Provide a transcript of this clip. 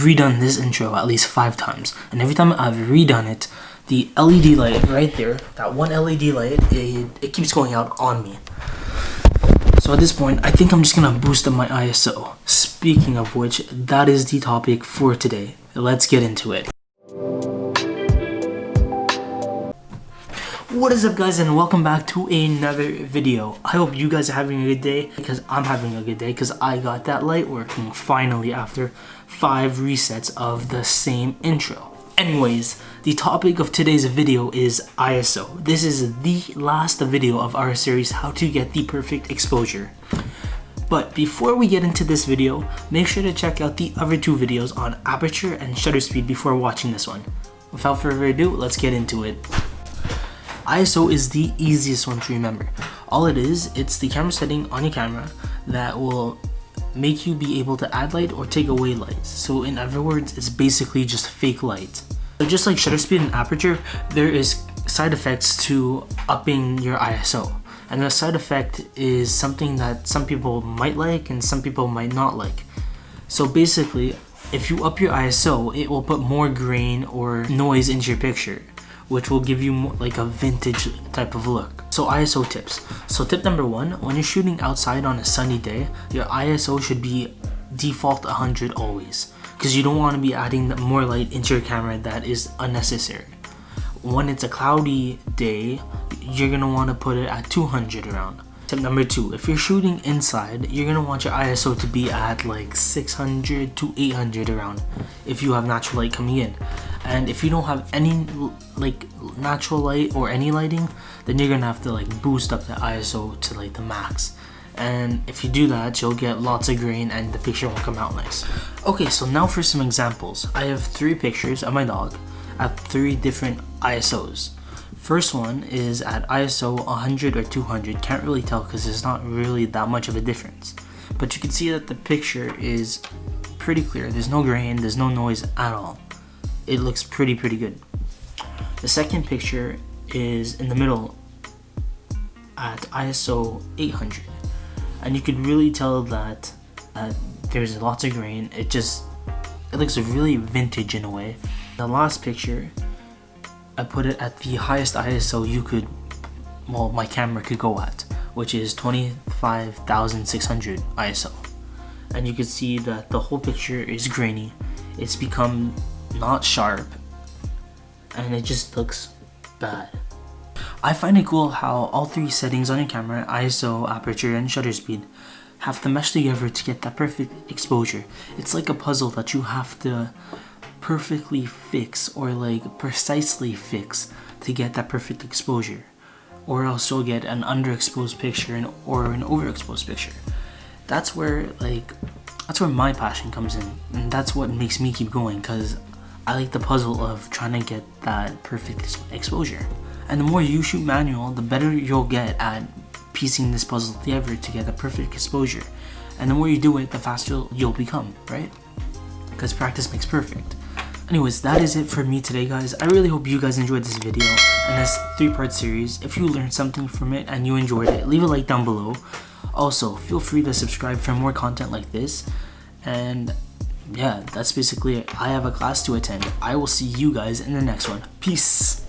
redone this intro at least 5 times, and every time I've redone it, the LED light right there, that one LED light, it keeps going out on me. So at this point, I think I'm just gonna boost up my ISO. Speaking of which, that is the topic for today. Let's get into it. What is up, guys, and welcome back to another video. I hope you guys are having a good day, because I'm having a good day because I got that light working finally after 5 resets of the same intro. Anyways, the topic of today's video is ISO. This is the last video of our series, how to get the perfect exposure. But before we get into this video, make sure to check out the other 2 videos on aperture and shutter speed before watching this one. Without further ado, let's get into it. ISO is the easiest one to remember. All it is, it's the camera setting on your camera that will make you be able to add light or take away light. So in other words, it's basically just fake light. So just like shutter speed and aperture, there is side effects to upping your ISO. And the side effect is something that some people might like and some people might not like. So basically, if you up your ISO, it will put more grain or noise into your picture, which will give you more like a vintage type of look. So ISO tips. So tip number 1, when you're shooting outside on a sunny day, your ISO should be default 100 always, because you don't want to be adding more light into your camera that is unnecessary. When it's a cloudy day, you're gonna want to put it at 200 around. Tip number 2, if you're shooting inside, you're gonna want your ISO to be at like 600 to 800 around if you have natural light coming in. And if you don't have any like natural light or any lighting, then you're gonna have to like boost up the ISO to like the max. And if you do that, you'll get lots of grain and the picture won't come out nice. Okay, so now for some examples. I have 3 pictures of my dog at 3 different ISOs. First one is at ISO 100 or 200. Can't really tell because there's not really that much of a difference. But you can see that the picture is pretty clear. There's no grain, there's no noise at all. It looks pretty good. The second picture is in the middle at ISO 800. And you could really tell that there's lots of grain. It looks really vintage in a way. The last picture, I put it at the highest ISO my camera could go at, which is 25,600 ISO. And you can see that the whole picture is grainy. It's become not sharp, and it just looks bad. I find it cool how all 3 settings on your camera, ISO, aperture, and shutter speed, have to mesh together to get that perfect exposure. It's like a puzzle that you have to perfectly fix or like precisely fix to get that perfect exposure, or else you'll get an underexposed picture or an overexposed picture. That's where my passion comes in, and that's what makes me keep going, because I like the puzzle of trying to get that perfect exposure. And the more you shoot manual, the better you'll get at piecing this puzzle together to get a perfect exposure. And the more you do it, the faster you'll become, right? Because practice makes perfect. Anyways, that is it for me today, guys. I really hope you guys enjoyed this video and this 3-part series. If you learned something from it and you enjoyed it, leave a like down below. Also, feel free to subscribe for more content like this. And yeah, that's basically it. I have a class to attend. I will see you guys in the next one. Peace.